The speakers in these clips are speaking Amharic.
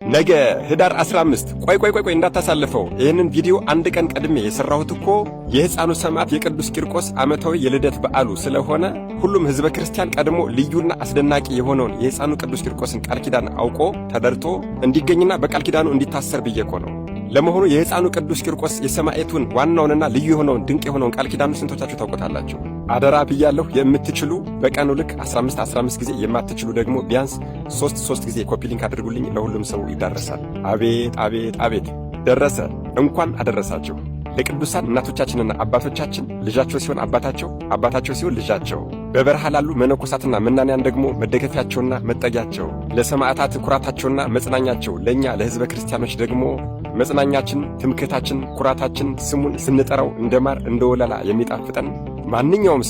ነገ ህዳር 15 ቆይ እንዳታሳልፈው። ይህንን ቪዲዮ አንድ ቀን ቀድሜ የሰራሁት እኮ የሕፃኑ ሰማዕት የቅዱስ ቂርቆስ ዓመታዊ የልደት በዓሉ ስለሆነ ሁሉም ሕዝበ ክርስቲያን ቀድሞ ልዩና አስደናቂ የሆነውን የሕፃኑ ቅዱስ ቂርቆስን ቃል ኪዳን አውቆ ተደርቶ እንዲገኝና በቃል ኪዳኑ እንዲታሰር ብዬ እኮ ነው። ለመሆኑ የሕፃኑ ቅዱስ ቂርቆስ የሰማዕቱን ዋናውንና ልዩ የሆነውን ድንቅ የሆነውን ቃል ኪዳኑ ስንቶቻችሁ ታውቁታላችሁ? አደራ ብያለሁ። የምትችሉ በቀኑ ልክ 15 ጊዜ፣ የማትችሉ ደግሞ ቢያንስ 3 ጊዜ ኮፒ ሊንክ አድርጉልኝ። ለሁሉም ሰው ይዳረሳል። አቤት ደረሰ። እንኳን አደረሳችሁ። ለቅዱሳን እናቶቻችንና አባቶቻችን ልጃቸው ሲሆን አባታቸው፣ አባታቸው ሲሆን ልጃቸው፣ በበረሃ ላሉ መነኮሳትና መናንያን ደግሞ መደገፊያቸውና መጠጊያቸው፣ ለሰማዕታት ኩራታቸውና መጽናኛቸው፣ ለእኛ ለሕዝበ ክርስቲያኖች ደግሞ መጽናኛችን፣ ትምክህታችን፣ ኩራታችን፣ ስሙን ስንጠራው እንደ ማር እንደ ወለላ የሚጣፍጠን ማንኛውም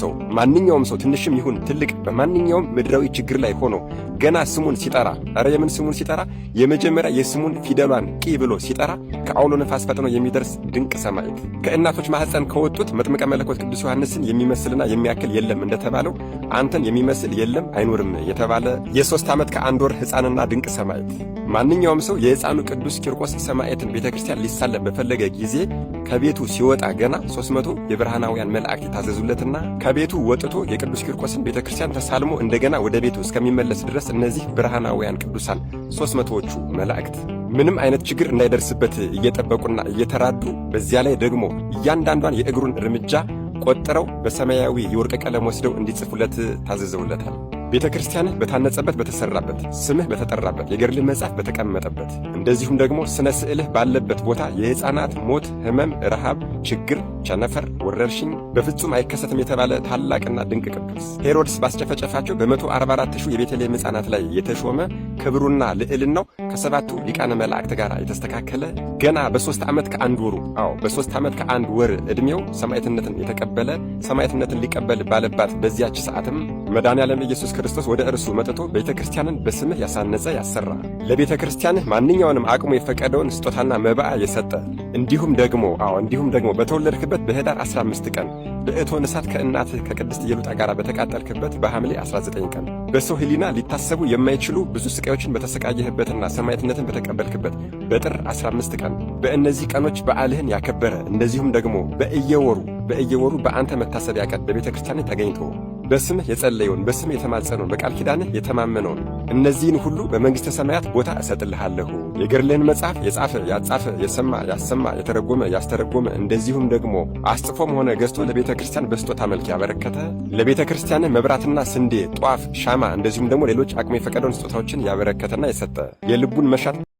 ሰው ትንሽም ይሁን ትልቅ በማንኛውም ምድራዊ ችግር ላይ ሆኖ ገና ስሙን ሲጠራ የምን ስሙን ሲጠራ የመጀመሪያ የስሙን ፊደሏን ቂ ብሎ ሲጠራ ከአውሎ ነፋስ ፈጥኖ የሚደርስ ድንቅ ሰማዕት ከእናቶች ማህፀን ከወጡት መጥምቀ መለኮት ቅዱስ ዮሐንስን የሚመስልና የሚያክል የለም እንደተባለው አንተን የሚመስል የለም አይኖርም የተባለ የ3 ዓመት ከ1 ወር ሕፃንና ድንቅ ሰማዕት ማንኛውም ሰው የሕፃኑ ቅዱስ ቂርቆስ ሰማዕትን ቤተክርስቲያን ሊሳለም በፈለገ ጊዜ ከቤቱ ሲወጣ ገና 300 የብርሃናውያን መላእክት የታዘዙለትና ከቤቱ ወጥቶ የቅዱስ ቂርቆስን ቤተክርስቲያን ተሳልሞ እንደገና ወደ ቤቱ እስከሚመለስ ድረስ እነዚህ ብርሃናውያን ቅዱሳን 300ዎቹ መላእክት ምንም አይነት ችግር እንዳይደርስበት እየጠበቁና እየተራዱ በዚያ ላይ ደግሞ እያንዳንዷን የእግሩን እርምጃ ቆጥረው በሰማያዊ የወርቅ ቀለም ወስደው እንዲጽፉለት ታዘዘውለታል። ቤተ ክርስቲያንህ በታነጸበት በተሰራበት ስምህ በተጠራበት የገድልህ መጽሐፍ በተቀመጠበት እንደዚሁም ደግሞ ስነ ስዕልህ ባለበት ቦታ የሕፃናት ሞት፣ ሕመም፣ ረሃብ፣ ችግር፣ ቸነፈር፣ ወረርሽኝ በፍጹም አይከሰትም የተባለ ታላቅና ድንቅ ቅዱስ ሄሮድስ ባስጨፈጨፋቸው በ144,000 የቤተልሔም ሕፃናት ላይ የተሾመ ክብሩና ልዕልናው ከ7ቱ ሊቃነ መላእክት ጋር የተስተካከለ ገና በ3 ዓመት ከ1 ወሩ በ3 ዓመት ከ1 ወር ዕድሜው ሰማዕትነትን የተቀበለ ሰማዕትነትን ሊቀበል ባለባት በዚያች ሰዓትም መድኃኔዓለም ኢየሱስ ክርስቶስ ወደ እርሱ መጥቶ ቤተ ክርስቲያንን በስምህ ያሳነጸ ያሰራ ለቤተ ክርስቲያንህ ማንኛውንም አቅሙ የፈቀደውን ስጦታና መባዓ የሰጠ እንዲሁም ደግሞ በተወለድክበት በህዳር 15 ቀን በእቶነ እሳት ከእናትህ ከቅድስት ኢየሉጣ ጋር በተቃጠልክበት በሐምሌ 19 ቀን በሰው ሕሊና ሊታሰቡ የማይችሉ ብዙ ስቃዮችን በተሰቃየህበትና ሰማዕትነትን በተቀበልክበት በጥር 15 ቀን በእነዚህ ቀኖች በዓልህን ያከበረ እንደዚሁም ደግሞ በእየወሩ በአንተ መታሰቢያ ቀን በቤተ ክርስቲያን ተገኝቶ በስምህ የጸለየውን በስምህ የተማጸነውን በቃል ኪዳንህ የተማመነውን እነዚህን ሁሉ በመንግሥተ ሰማያት ቦታ እሰጥልሃለሁ። የገድልህን መጽሐፍ የጻፈ ያጻፈ የሰማ ያሰማ የተረጎመ ያስተረጎመ እንደዚሁም ደግሞ አስጽፎም ሆነ ገዝቶ ለቤተ ክርስቲያን በስጦታ መልክ ያበረከተ ለቤተ ክርስቲያንህ መብራትና ስንዴ፣ ጧፍ፣ ሻማ እንደዚሁም ደግሞ ሌሎች አቅሙ የፈቀደውን ስጦታዎችን ያበረከተና የሰጠ የልቡን መሻት